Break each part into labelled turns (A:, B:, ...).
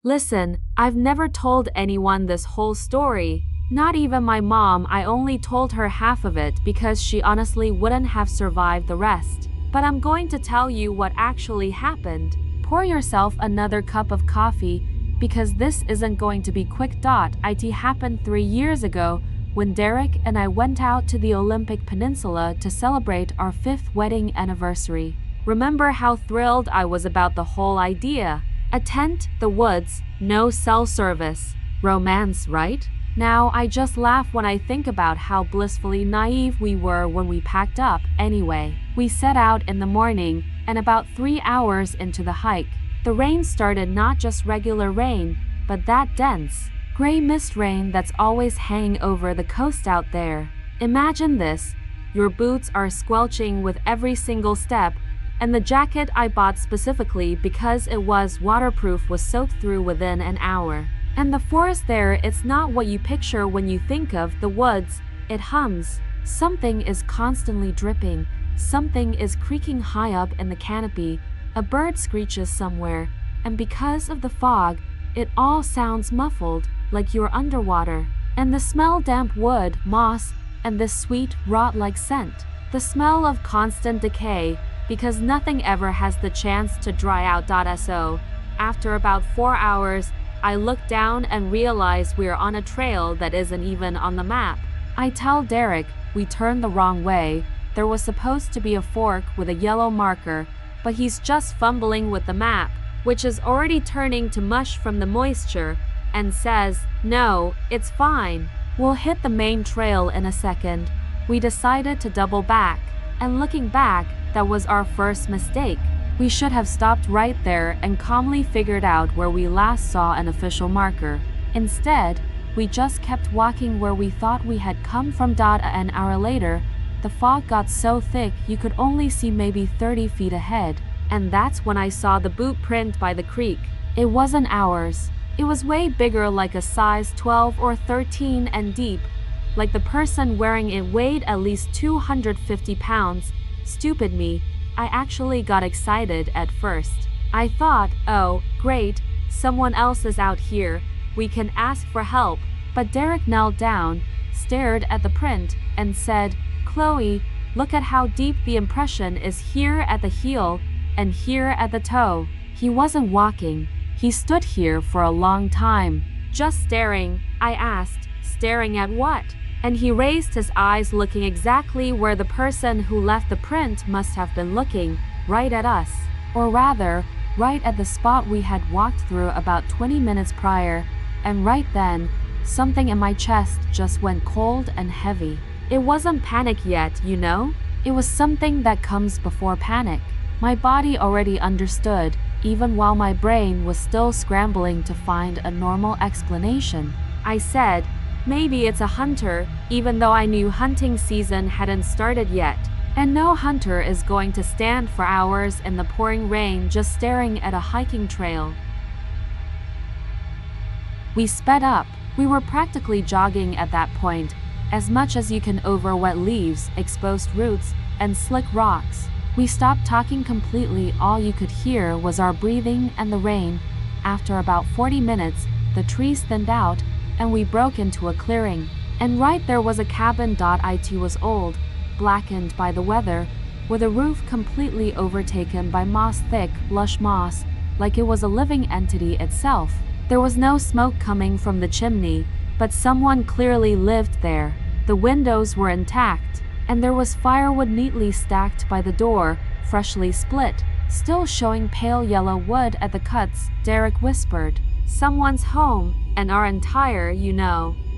A: Listen, I've never told anyone this whole story. Not even my mom. I only told her half of it because she honestly wouldn't have survived the rest. But I'm going to tell you what actually happened. Pour yourself another cup of coffee because this isn't going to be quick. It happened 3 years ago when Derek and I went out to the Olympic Peninsula to celebrate our 5th wedding anniversary. Remember how thrilled I was about the whole idea? A tent, the woods, no cell service. Romance, right? Now I just laugh when I think about how blissfully naive we were when we packed up. Anyway, we set out in the morning, and about 3 hours into the hike, the rain started. Not just regular rain, but that dense, gray mist rain that's always hanging over the coast out there. Imagine this. Your boots are squelching with every single step, and the jacket I bought specifically because it was waterproof was soaked through within an hour. And the forest there, it's not what you picture when you think of the woods. It hums. Something is constantly dripping. Something is creaking high up in the canopy. A bird screeches somewhere. And because of the fog, it all sounds muffled, like you're underwater. And the smell, damp wood, moss, and this sweet, rot-like scent. The smell of constant decay, because nothing ever has the chance to dry out. So, after about 4 hours, I look down and realize we're on a trail that isn't even on the map. I tell Derek we turned the wrong way. There was supposed to be a fork with a yellow marker, but he's just fumbling with the map, which is already turning to mush from the moisture, and says, "No, it's fine. We'll hit the main trail in a second." We decided to double back, and looking back, that was our first mistake. We should have stopped right there and calmly figured out where we last saw an official marker. Instead, we just kept walking where we thought we had come from. An hour later, the fog got so thick you could only see maybe 30 feet ahead. And that's when I saw the boot print by the creek. It wasn't ours. It was way bigger, like a size 12 or 13 and deep. Like the person wearing it weighed at least 250 pounds. Stupid me. I actually got excited at first. I thought, oh, great, someone else is out here. We can ask for help. But Derek knelt down, stared at the print, and said, "Chloe, look at how deep the impression is here at the heel and here at the toe." He wasn't walking. He stood here for a long time, just staring. I asked, "Staring at what?" And he raised his eyes, looking exactly where the person who left the print must have been looking, right at us. Or rather, right at the spot we had walked through about 20 minutes prior. And right then, something in my chest just went cold and heavy. It wasn't panic yet, you know? It was something that comes before panic. My body already understood, even while my brain was still scrambling to find a normal explanation. I said, "Maybe it's a hunter," even though I knew hunting season hadn't started yet. And no hunter is going to stand for hours in the pouring rain just staring at a hiking trail. We sped up. We were practically jogging at that point, as much as you can over wet leaves, exposed roots, and slick rocks. We stopped talking completely. All you could hear was our breathing and the rain. After about 40 minutes, the trees thinned out, and we broke into a clearing. And right there was a cabin. It was old, blackened by the weather, with a roof completely overtaken by moss, thick, lush moss, like it was a living entity itself. There was no smoke coming from the chimney, but someone clearly lived there. The windows were intact, and there was firewood neatly stacked by the door, freshly split, still showing pale yellow wood at the cuts. Derek whispered, "Someone's home." And our entire,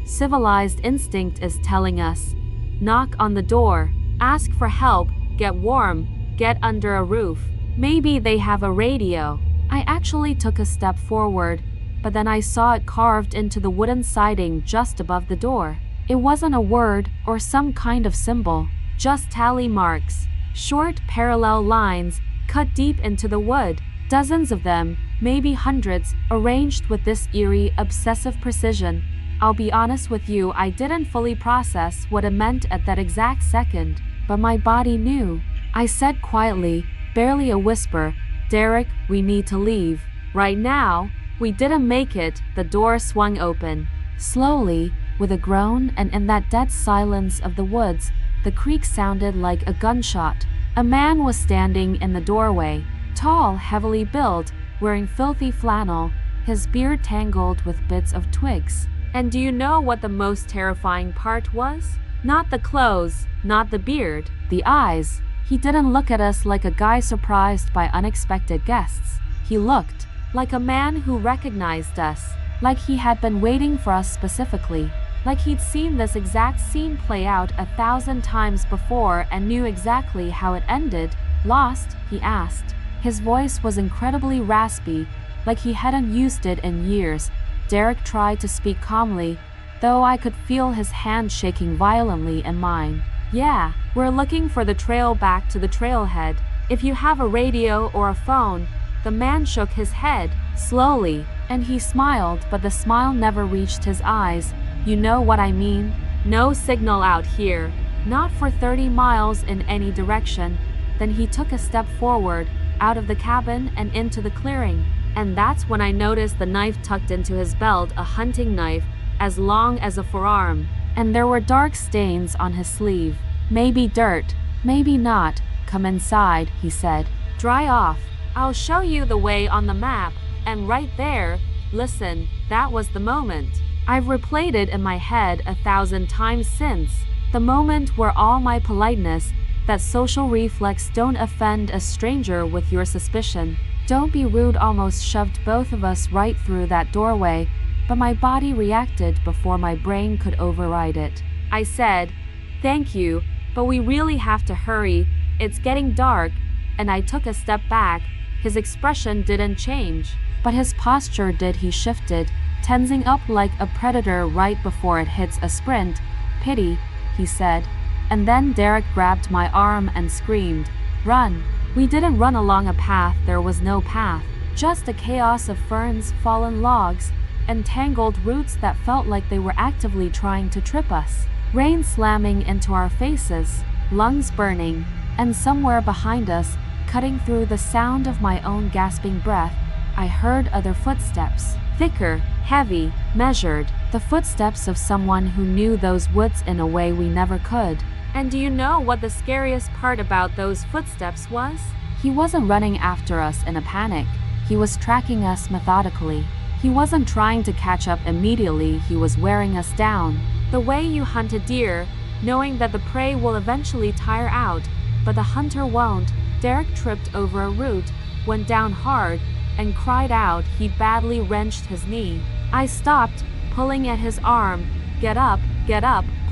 A: civilized instinct is telling us, knock on the door, ask for help, get warm, get under a roof. Maybe they have a radio. I actually took a step forward, but then I saw it carved into the wooden siding just above the door. It wasn't a word or some kind of symbol, just tally marks, short parallel lines cut deep into the wood, dozens of them, maybe hundreds, arranged with this eerie, obsessive precision. I'll be honest with you, I didn't fully process what it meant at that exact second, but my body knew. I said quietly, barely a whisper, "Derek, we need to leave. Right now." We didn't make it. The door swung open. Slowly, with a groan, and in that dead silence of the woods, the creak sounded like a gunshot. A man was standing in the doorway, tall, heavily built, wearing filthy flannel, his beard tangled with bits of twigs. And do you know what the most terrifying part was? Not the clothes, not the beard, the eyes. He didn't look at us like a guy surprised by unexpected guests. He looked like a man who recognized us, like he had been waiting for us specifically, like he'd seen this exact scene play out 1,000 times before and knew exactly how it ended. Lost? He asked. His voice was incredibly raspy, like he hadn't used it in years. Derek tried to speak calmly, though I could feel his hand shaking violently in mine. Yeah, we're looking for the trail back to the trailhead. If you have a radio or a phone. The man shook his head, slowly, and he smiled, but the smile never reached his eyes. You know what I mean? No signal out here, not for 30 miles in any direction. Then he took a step forward, out of the cabin and into the clearing. And that's when I noticed the knife tucked into his belt, a hunting knife, as long as a forearm. And there were dark stains on his sleeve. Maybe dirt, maybe not. Come inside, he said. Dry off. I'll show you the way on the map. And right there, listen, that was the moment. I've replayed it in my head 1,000 times since. The moment where all my politeness, that social reflex, don't offend a stranger with your suspicion, don't be rude, almost shoved both of us right through that doorway, but my body reacted before my brain could override it. I said, thank you, but we really have to hurry, it's getting dark, and I took a step back. His expression didn't change, but his posture did. He shifted, tensing up like a predator right before it hits a sprint. Pity, he said. And then Derek grabbed my arm and screamed, run. We didn't run along a path, there was no path, just a chaos of ferns, fallen logs, and tangled roots that felt like they were actively trying to trip us. Rain slamming into our faces, lungs burning, and somewhere behind us, cutting through the sound of my own gasping breath, I heard other footsteps. Thicker, heavy, measured. The footsteps of someone who knew those woods in a way we never could. And do you know what the scariest part about those footsteps was? He wasn't running after us in a panic. He was tracking us methodically. He wasn't trying to catch up immediately, he was wearing us down. The way you hunt a deer, knowing that the prey will eventually tire out, but the hunter won't. Derek tripped over a root, went down hard, and cried out. He badly wrenched his knee. I stopped, pulling at his arm. Get up,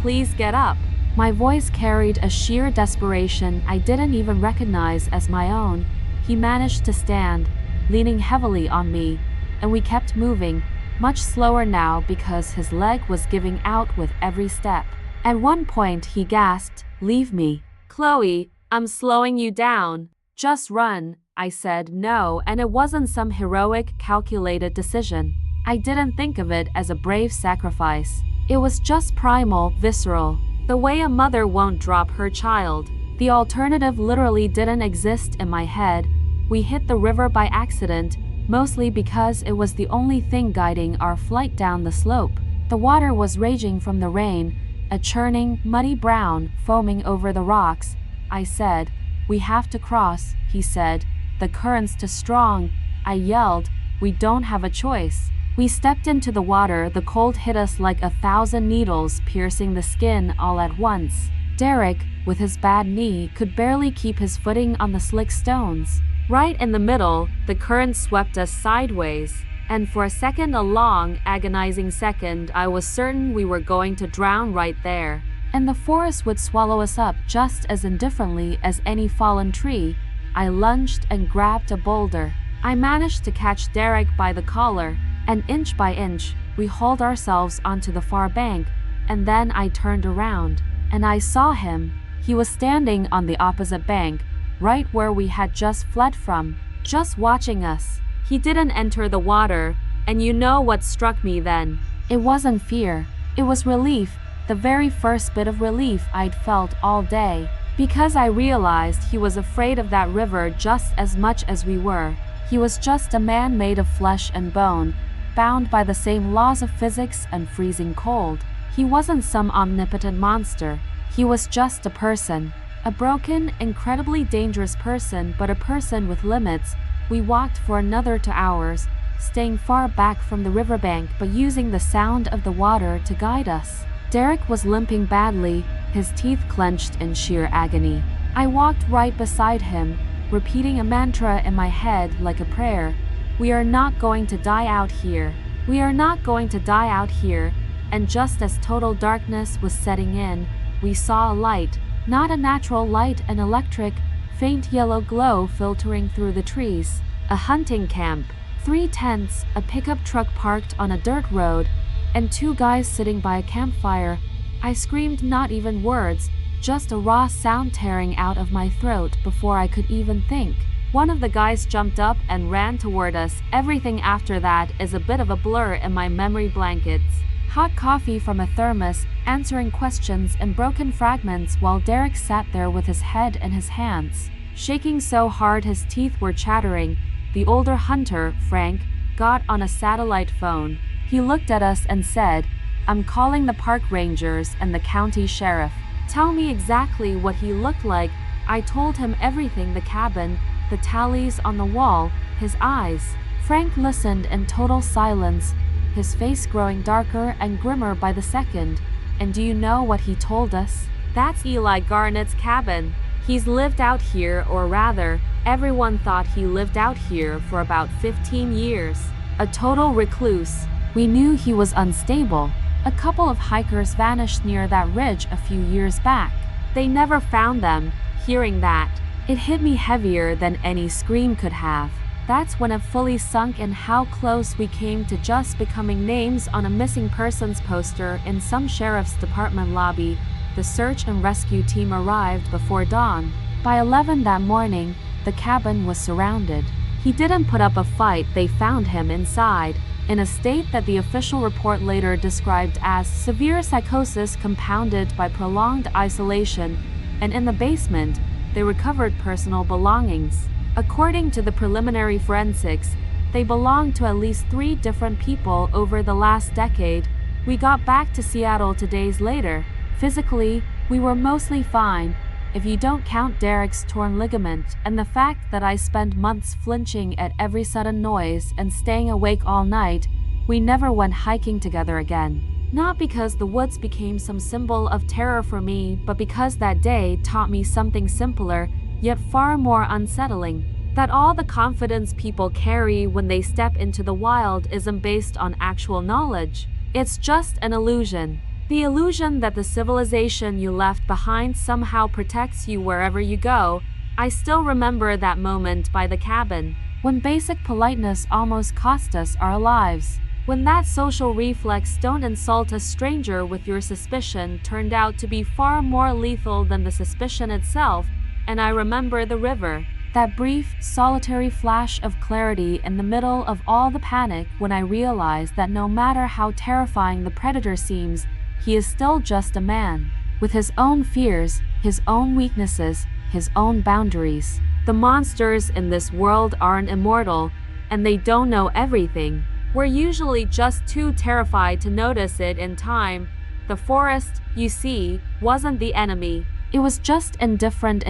A: please get up. My voice carried a sheer desperation I didn't even recognize as my own. He managed to stand, leaning heavily on me, and we kept moving, much slower now because his leg was giving out with every step. At one point he gasped, leave me. Chloe, I'm slowing you down. Just run, I said. No, and it wasn't some heroic, calculated decision. I didn't think of it as a brave sacrifice. It was just primal, visceral. The way a mother won't drop her child. The alternative literally didn't exist in my head. We hit the river by accident, mostly because it was the only thing guiding our flight down the slope. The water was raging from the rain, a churning, muddy brown, foaming over the rocks. I said, we have to cross, he said. The current's too strong. I yelled, we don't have a choice. We stepped into the water, the cold hit us like 1,000 needles piercing the skin all at once. Derek, with his bad knee, could barely keep his footing on the slick stones. Right in the middle, the current swept us sideways, and for a second, a long, agonizing second, I was certain we were going to drown right there. And the forest would swallow us up just as indifferently as any fallen tree. I lunged and grabbed a boulder. I managed to catch Derek by the collar, and inch by inch, we hauled ourselves onto the far bank, and then I turned around, and I saw him. He was standing on the opposite bank, right where we had just fled from, just watching us. He didn't enter the water, and you know what struck me then? It wasn't fear, it was relief, the very first bit of relief I'd felt all day, because I realized he was afraid of that river just as much as we were. He was just a man made of flesh and bone, bound by the same laws of physics and freezing cold. He wasn't some omnipotent monster. He was just a person. A broken, incredibly dangerous person, but a person with limits. We walked for another 2 hours, staying far back from the riverbank but using the sound of the water to guide us. Derek was limping badly, his teeth clenched in sheer agony. I walked right beside him, repeating a mantra in my head like a prayer. We are not going to die out here. We are not going to die out here. And just as total darkness was setting in, we saw a light, not a natural light, an electric, faint yellow glow filtering through the trees. A hunting camp, 3 tents, a pickup truck parked on a dirt road, and 2 guys sitting by a campfire. I screamed, not even words, just a raw sound tearing out of my throat before I could even think. One of the guys jumped up and ran toward us. Everything after that is a bit of a blur in my memory blankets. Hot coffee from a thermos, answering questions in broken fragments while Derek sat there with his head in his hands, shaking so hard his teeth were chattering. The older hunter, Frank, got on a satellite phone. He looked at us and said, "I'm calling the park rangers and the county sheriff. Tell me exactly what he looked like." I told him everything, the cabin, the tallies on the wall, his eyes. Frank listened in total silence, his face growing darker and grimmer by the second. And do you know what he told us? "That's Eli Garnett's cabin. He's lived out here, or rather, everyone thought he lived out here for about 15 years. A total recluse." We knew he was unstable. A couple of hikers vanished near that ridge a few years back. They never found them. Hearing that, it hit me heavier than any scream could have. That's when it fully sunk in how close we came to just becoming names on a missing persons poster in some sheriff's department lobby. The search and rescue team arrived before dawn. By 11 that morning, the cabin was surrounded. He didn't put up a fight. They found him inside, in a state that the official report later described as severe psychosis compounded by prolonged isolation, and in the basement, they recovered personal belongings. According to the preliminary forensics, they belonged to at least 3 different people over the last decade. We got back to Seattle 2 days later. Physically, we were mostly fine, if you don't count Derek's torn ligament and the fact that I spent months flinching at every sudden noise and staying awake all night. We never went hiking together again. Not because the woods became some symbol of terror for me, but because that day taught me something simpler, yet far more unsettling. That all the confidence people carry when they step into the wild isn't based on actual knowledge. It's just an illusion. The illusion that the civilization you left behind somehow protects you wherever you go. I still remember that moment by the cabin, when basic politeness almost cost us our lives. When that social reflex, "don't insult a stranger with your suspicion," turned out to be far more lethal than the suspicion itself. And I remember the river. That brief, solitary flash of clarity in the middle of all the panic when I realized that no matter how terrifying the predator seems, he is still just a man, with his own fears, his own weaknesses, his own boundaries. The monsters in this world aren't immortal, and they don't know everything. We're usually just too terrified to notice it in time. The forest, you see, wasn't the enemy. It was just indifferent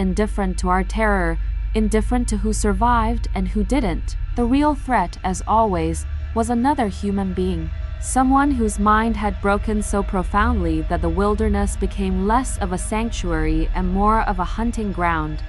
A: to our terror, indifferent to who survived and who didn't. The real threat, as always, was another human being. Someone whose mind had broken so profoundly that the wilderness became less of a sanctuary and more of a hunting ground.